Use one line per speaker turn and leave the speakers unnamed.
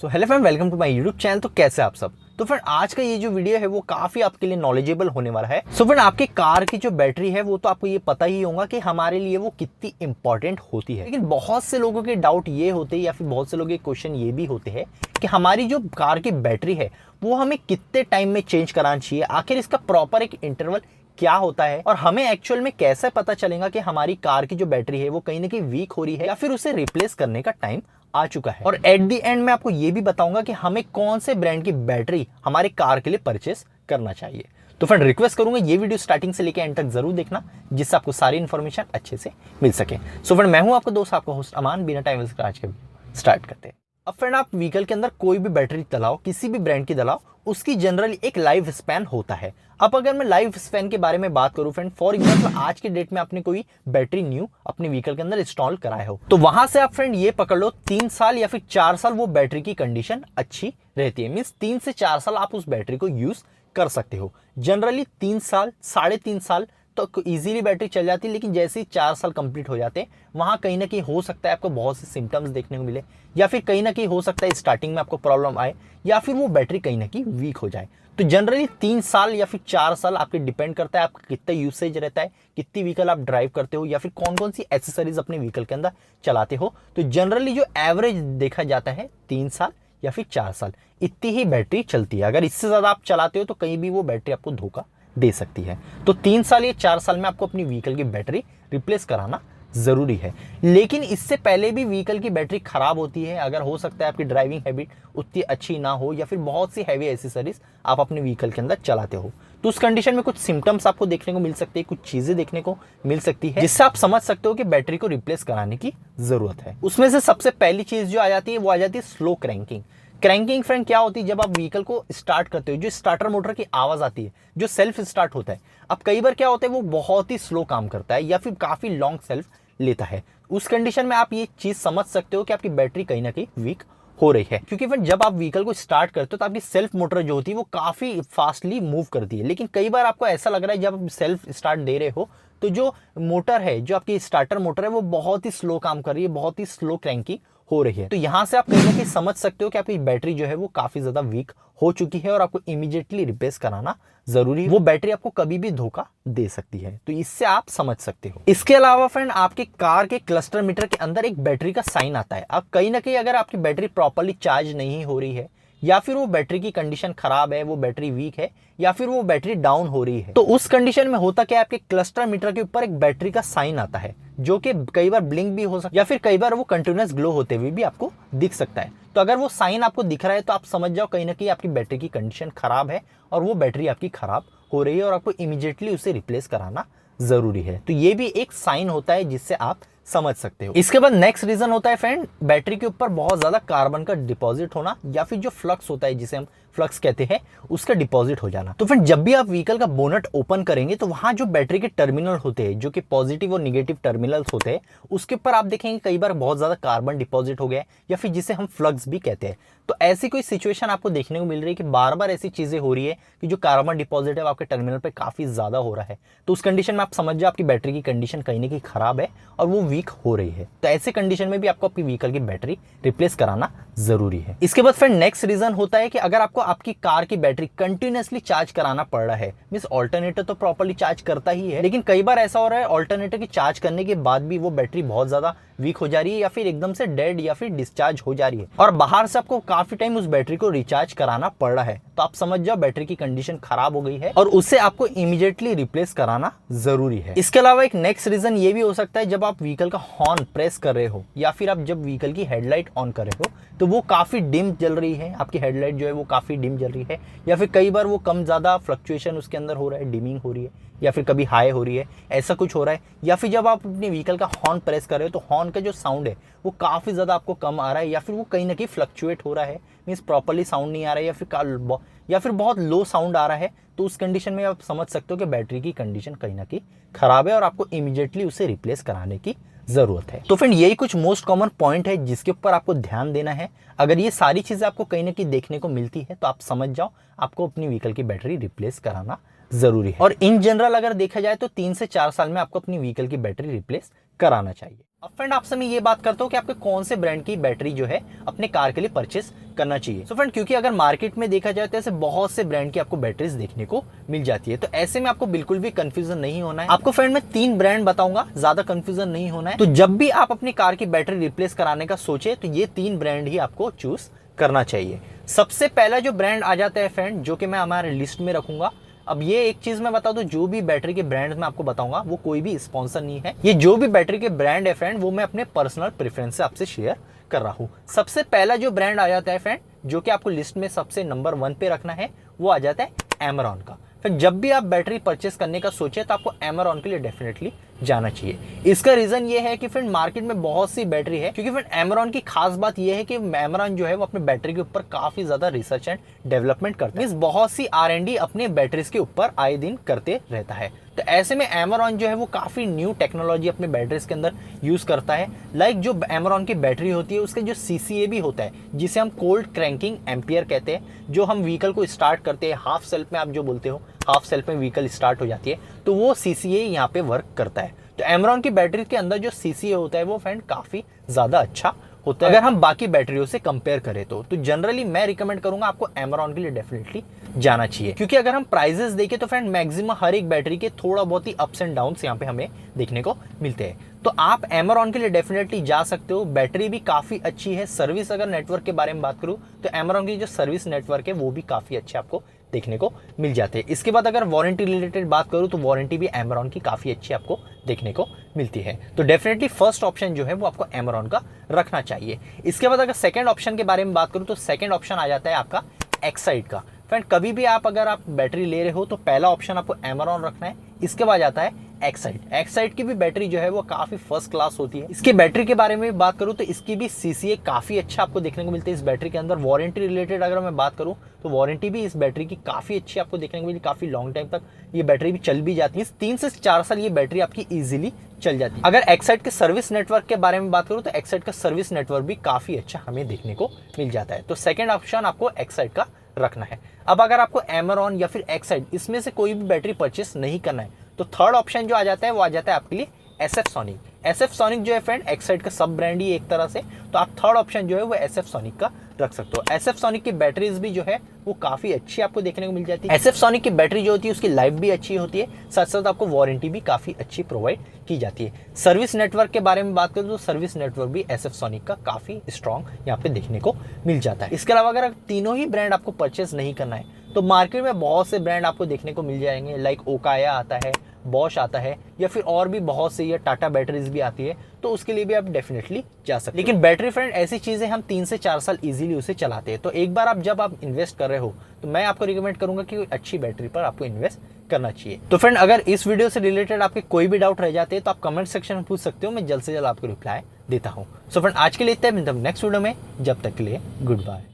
So hello friend, welcome to my YouTube channel. तो कैसे आप सब। तो फ्रेंड आज का ये जो वीडियो है वो काफी आपके लिए नॉलेजेबल होने वाला है। सो फ्रेंड आपकी कार की जो बैटरी है वो तो आपको ये पता ही होगा कि हमारे लिए वो कितनी इंपॉर्टेंट होती है। लेकिन बहुत से लोगों के डाउट ये होते हैं या फिर बहुत से लोगों के क्वेश्चन ये भी होते हैं कि हमारी जो कार की बैटरी है वो हमें कितने टाइम में चेंज कराना चाहिए, आखिर इसका प्रॉपर एक इंटरवल क्या होता है और हमें एक्चुअल में कैसे पता चलेगा कि हमारी कार की जो बैटरी है वो कहीं ना कहीं वीक हो रही है या फिर उसे रिप्लेस करने का टाइम आ चुका है। और एट द एंड मैं आपको ये भी बताऊंगा कि हमें कौन से ब्रांड की बैटरी हमारे कार के लिए परचेस करना चाहिए। तो फ्रेंड रिक्वेस्ट करूंगा ये वीडियो स्टार्टिंग से लेकर एंड तक जरूर देखना, जिससे आपको सारी इंफॉर्मेशन अच्छे से मिल सके। सो फ्रेंड मैं हूं आपका दोस्त, आपका होस्ट अमान। बिना टाइम वेस्ट आज के स्टार्ट करते हैं। अब फ्रेंड आप व्हीकल के अंदर कोई भी बैटरी डलाओ, किसी भी ब्रांड की डलाओ, उसकी जनरली एक लाइफ स्पैन होता है। अब अगर मैं लाइफ स्पैन के बारे में बात करूं फ्रेंड, फॉर एग्जांपल आज के डेट में आपने कोई बैटरी न्यू अपने व्हीकल के अंदर इंस्टॉल कराया हो तो वहां से आप फ्रेंड ये पकड़ लो 3 साल या फिर 4 साल वो बैटरी की कंडीशन अच्छी रहती है। मींस 3 से 4 साल आप उस बैटरी को यूज कर सकते हो। जनरली 3 साल 3.5 साल तो इजीली बैटरी चल जाती है, लेकिन जैसे ही 4 साल कंप्लीट हो जाते हैं वहां कहीं ना कहीं हो सकता है आपको बहुत से सिम्टम्स देखने को मिले, या फिर कहीं ना कहीं हो सकता है स्टार्टिंग में आपको प्रॉब्लम आए या फिर वो बैटरी कहीं ना कहीं वीक हो जाए। तो जनरली 3 साल या फिर 4 साल आपके डिपेंड करता है आपका कितना यूसेज रहता है, कितनी व्हीकल आप ड्राइव करते हो या फिर कौन कौन सी एसेसरीज अपने व्हीकल के अंदर चलाते हो। तो जनरली जो एवरेज देखा जाता है 3 साल या फिर 4 साल इतनी ही बैटरी चलती है। अगर इससे ज्यादा आप चलाते हो तो कहीं भी वो बैटरी आपको धोखा दे सकती है। तो 3 साल या 4 साल में आपको अपनी व्हीकल की बैटरी रिप्लेस कराना जरूरी है। लेकिन इससे पहले भी व्हीकल की बैटरी खराब होती है अगर हो सकता है आपकी ड्राइविंग हैबिट उतनी अच्छी ना हो या फिर बहुत सी हैवी एसेसरीज आप अपने व्हीकल के अंदर चलाते हो। तो उस कंडीशन में कुछ सिम्टम्स आपको देखने को मिल सकते हैं, कुछ चीजें देखने को मिल सकती है जिससे आप समझ सकते हो कि बैटरी को रिप्लेस कराने की जरूरत है। उसमें से सबसे पहली चीज जो आ जाती है वो आ जाती है स्लो क्रैंकिंग। क्रैंकिंग फ्रेंड क्या होती है, जब आप व्हीकल को स्टार्ट करते हो जो स्टार्टर मोटर की आवाज आती है, जो सेल्फ स्टार्ट होता है। अब कई बार क्या होता है वो बहुत ही स्लो काम करता है या फिर काफी लॉन्ग सेल्फ लेता है। उस कंडीशन में आप ये चीज समझ सकते हो कि आपकी बैटरी कहीं ना कहीं वीक हो रही है, क्योंकि फिर जब आप व्हीकल को स्टार्ट करते हो तो आपकी सेल्फ मोटर जो होती है वो काफी फास्टली मूव करती है। लेकिन कई बार आपको ऐसा लग रहा है जब आप सेल्फ स्टार्ट दे रहे हो तो जो मोटर है, जो आपकी स्टार्टर मोटर है, वो बहुत ही स्लो काम कर रही है, बहुत ही स्लो क्रैंकी हो रही है। तो यहां से आप कहीं ना कहीं समझ सकते हो कि आपकी बैटरी जो है वो काफी ज्यादा वीक हो चुकी है और आपको इमीडिएटली रिप्लेस कराना जरूरी है। वो बैटरी आपको कभी भी धोखा दे सकती है, तो इससे आप समझ सकते हो। इसके अलावा फ्रेंड आपके कार के क्लस्टर मीटर के अंदर एक बैटरी का साइन आता है। अब कहीं ना कहीं अगर आपकी बैटरी प्रॉपर्ली चार्ज नहीं हो रही है या फिर वो बैटरी की कंडीशन खराब है, वो बैटरी वीक है या फिर वो बैटरी डाउन हो रही है, तो उस कंडीशन में होता क्या है, आपके क्लस्टर मीटर के ऊपर एक बैटरी का साइन आता है जो कि कई बार ब्लिंक भी हो सकता है या फिर कई बार वो कंटिन्यूअस ग्लो होते हुए भी आपको दिख सकता है। तो अगर वो साइन आपको दिख रहा है तो आप समझ जाओ कहीं ना कहीं आपकी बैटरी की कंडीशन खराब है और वो बैटरी आपकी खराब हो रही है और आपको इमीडिएटली उसे रिप्लेस कराना जरूरी है। तो ये भी एक साइन होता है जिससे आप समझ सकते हो। इसके बाद नेक्स्ट रीजन होता है फ्रेंड बैटरी के ऊपर बहुत ज्यादा कार्बन का डिपॉजिट होना या फिर जो फ्लक्स होता है जिसे हम फ्लक्स कहते हैं उसका डिपॉजिट हो जाना। तो फ्रेंड जब भी आप व्हीकल का बोनट ओपन करेंगे तो वहां जो बैटरी के टर्मिनल होते हैं, जो कि पॉजिटिव और निगेटिव टर्मिनल्स होते हैं, उसके ऊपर आप देखेंगे कई बार बहुत ज्यादा कार्बन डिपॉजिट हो गया या फिर जिसे हम फ्लक्स भी कहते हैं। तो ऐसी कोई सिचुएशन आपको देखने को मिल रही है कि बार बार ऐसी चीजें हो रही है कि जो कार्बन डिपॉजिट है आपके टर्मिनल पे काफी ज्यादा हो रहा है, तो उस कंडीशन में आप समझ जाओ आपकी बैटरी की कंडीशन कहीं ना कहीं खराब है और वो वीक हो रही है। तो ऐसे कंडीशन में भी आपको आपकी व्हीकल की बैटरी रिप्लेस कराना जरूरी है। इसके बाद फ्रेंड नेक्स्ट रीजन होता है कि अगर आपको आपकी कार की बैटरी कंटिन्यूअसली चार्ज कराना पड़ रहा है, मींस ऑल्टरनेटर तो प्रॉपर्ली चार्ज करता ही है, लेकिन कई बार ऐसा हो रहा है ऑल्टरनेटर की चार्ज करने के बाद भी वो बैटरी बहुत ज्यादा वीक हो जा रही है या फिर एकदम से डेड या फिर डिस्चार्ज हो जा रही है और बाहर से आपको काफी टाइम उस बैटरी को रिचार्ज कराना पड़ रहा है, तो आप समझ जाओ बैटरी की कंडीशन खराब हो गई है और उसे आपको इमीडिएटली रिप्लेस कराना जरूरी है। इसके अलावा एक नेक्स्ट रीजन ये भी हो सकता है जब आप व्हीकल का हॉर्न प्रेस कर रहे हो या फिर आप जब व्हीकल की हेडलाइट ऑन कर रहे हो तो वो काफी डिम जल रही है, आपकी हेडलाइट जो है वो काफी डिम जल रही है या फिर कई बार वो कम ज्यादा फ्लक्चुएशन उसके अंदर हो रहा है, डिमिंग हो रही है या फिर कभी हाई हो रही है, ऐसा कुछ हो रहा है। या फिर जब आप अपने व्हीकल का हॉर्न प्रेस कर रहे हो तो हॉर्न का जो साउंड है वो काफी ज्यादा आपको कम आ रहा है या फिर वो कहीं ना कहीं फ्लक्चुएट हो रहा है, मीन्स प्रॉपर्ली साउंड नहीं आ रहा है या फिर बहुत लो साउंड आ रहा है। तो उस कंडीशन में आप समझ सकते हो कि बैटरी की कंडीशन कहीं ना कहीं खराब है और आपको इमीडिएटली उसे रिप्लेस कराने की जरूरत है। तो फ्रेंड यही कुछ मोस्ट कॉमन पॉइंट है जिसके ऊपर आपको ध्यान देना है। अगर ये सारी चीजें आपको कहीं ना कहीं देखने को मिलती है तो आप समझ जाओ आपको अपनी व्हीकल की बैटरी रिप्लेस कराना जरूरी है। और इन जनरल अगर देखा जाए तो 3 से 4 साल में आपको अपनी व्हीकल की बैटरी रिप्लेस कराना चाहिए। अब फ्रेंड आपसे मैं ये बात करता हूँ कि आपके कौन से ब्रांड की बैटरी जो है अपने कार के लिए परचेस करना चाहिए। सो फ्रेंड क्योंकि अगर मार्केट में देखा जाए तो ऐसे बहुत से ब्रांड की आपको बैटरीज देखने को मिल जाती है, तो ऐसे में आपको बिल्कुल भी कंफ्यूजन नहीं होना है। आपको फ्रेंड मैं 3 ब्रांड बताऊंगा, ज्यादा कंफ्यूजन नहीं होना है। तो जब भी आप अपनी कार की बैटरी रिप्लेस कराने का सोचे तो ये 3 ब्रांड ही आपको चूज करना चाहिए। सबसे पहला जो ब्रांड आ जाता है फ्रेंड, जो कि मैं हमारे लिस्ट में रखूंगा। अब ये एक चीज मैं बता दूं, जो भी बैटरी के ब्रांड मैं आपको बताऊंगा वो कोई भी स्पॉन्सर नहीं है। ये जो भी बैटरी के ब्रांड है फ्रेंड, वो मैं अपने पर्सनल प्रेफरेंस से आपसे शेयर कर रहा हूं। सबसे पहला जो ब्रांड आ जाता है फ्रेंड, जो कि आपको लिस्ट में सबसे नंबर 1 पे रखना है, वो आ जाता है एमरॉन का। फिर जब भी आप बैटरी परचेस करने का सोचे तो आपको एमरॉन के लिए डेफिनेटली जाना चाहिए। इसका रीजन ये है कि फ्रेंड मार्केट में बहुत सी बैटरी है, क्योंकि फ्रेंड एमरॉन की खास बात ये है कि एमरॉन जो है वो अपने बैटरी के ऊपर काफी ज्यादा रिसर्च एंड डेवलपमेंट करता है। बहुत सी R&D अपने बैटरीज के ऊपर आए दिन करते रहता है। तो ऐसे में एमरॉन जो है वो काफी न्यू टेक्नोलॉजी अपने बैटरीज के अंदर यूज करता है। लाइक जो एमरॉन की बैटरी होती है उसका जो CCA भी होता है, जिसे हम कोल्ड क्रैंकिंग एम्पियर कहते हैं। जो हम व्हीकल को स्टार्ट करते हैं हाफ सेल्फ में, आप जो बोलते हो हाफ सेल्फ में व्हीकल स्टार्ट हो जाती है, तो वो CCA यहाँ पे वर्क करता है। तो एमरॉन की बैटरी के अंदर जो CCA होता है वो फ्रेंड काफी ज्यादा अच्छा होता है अगर हम बाकी बैटरियों से कंपेयर करें तो जनरली मैं रिकमेंड करूंगा आपको एमरॉन के लिए डेफिनेटली जाना चाहिए। क्योंकि अगर हम प्राइजेस देखें तो फ्रेंड मैक्सिमम हर एक बैटरी के थोड़ा बहुत ही अप्स एंड डाउन्स यहाँ पे हमें देखने को मिलते हैं। तो आप एमरॉन के लिए डेफिनेटली जा सकते हो। बैटरी भी काफी अच्छी है। सर्विस अगर नेटवर्क के बारे में बात करूं तो एमरॉन की जो सर्विस नेटवर्क है वो भी काफी अच्छे आपको देखने को मिल जाते हैं। इसके बाद अगर वारंटी रिलेटेड बात करूं तो वारंटी भी एमरॉन की काफी अच्छी आपको देखने को मिलती है। तो डेफिनेटली फर्स्ट ऑप्शन जो है वो आपको एमरॉन का रखना चाहिए। इसके बाद अगर सेकंड ऑप्शन के बारे में बात करूं तो सेकंड ऑप्शन आ जाता है आपका एक्साइड का। फ्रेंड कभी भी अगर आप बैटरी ले रहे हो तो पहला ऑप्शन आपको एमरॉन रखना है। इसके बाद आता है एक्साइड। एक्साइड की भी बैटरी जो है वो काफी फर्स्ट क्लास होती है। इसके बैटरी के बारे में बात करूं तो इसकी भी CCA काफी अच्छा आपको देखने को मिलता है इस बैटरी के अंदर। वारंटी रिलेटेड अगर मैं बात करूं तो वारंटी भी इस बैटरी की काफी अच्छी आपको देखने को मिलती है। काफी लॉन्ग टाइम तक ये बैटरी भी चल भी जाती है। 3 से 4 साल ये बैटरी आपकी इजीली चल जाती है। अगर एक्साइड के सर्विस नेटवर्क के बारे में बात करूं तो एक्साइड का सर्विस नेटवर्क भी काफी अच्छा हमें देखने को मिल जाता है। तो सेकेंड ऑप्शन आपको एक्साइड का रखना है। अब अगर आपको एमरॉन या फिर एक्साइड इसमें से कोई भी बैटरी परचेस नहीं करना है तो थर्ड ऑप्शन जो आ जाता है वो आ जाता है आपके लिए SF सोनिक। SF सोनिक जो है फ्रेंड एक्साइड का सब ब्रांड ही एक तरह से, तो आप थर्ड ऑप्शन जो है वो SF सोनिक का रख सकते हो। SF सोनिक की बैटरीज भी जो है वो काफी अच्छी आपको देखने को मिल जाती है। SF सोनिक की बैटरी जो होती है उसकी लाइफ भी अच्छी होती है, साथ साथ आपको वारंटी भी काफी अच्छी प्रोवाइड की जाती है। सर्विस नेटवर्क के बारे में बात करें तो सर्विस नेटवर्क भी SF सोनिक का काफी स्ट्रॉन्ग यहाँ पे देखने को मिल जाता है। इसके अलावा अगर तीनों ही ब्रांड आपको परचेस नहीं करना है तो मार्केट में बहुत से ब्रांड आपको देखने को मिल जाएंगे। लाइक ओकाया आता है, बॉश आता है, या फिर और भी बहुत से ये टाटा बैटरीज भी आती है, तो उसके लिए भी आप डेफिनेटली जा सकते हैं। लेकिन बैटरी फ्रेंड ऐसी चीजें हम 3 से 4 साल इजीली उसे चलाते हैं। तो एक बार जब आप इन्वेस्ट कर रहे हो तो मैं आपको रिकमेंड करूंगा कि अच्छी बैटरी पर आपको इन्वेस्ट करना चाहिए। तो फ्रेंड अगर इस वीडियो से रिलेटेड आपके कोई भी डाउट रह जाते हैं तो आप कमेंट सेक्शन में पूछ सकते हो, मैं जल्द से जल्द आपको रिप्लाई देता हूँ। सो फ्रेंड आज के लिए इतना ही, नेक्स्ट वीडियो में, जब तक के लिए गुड बाय।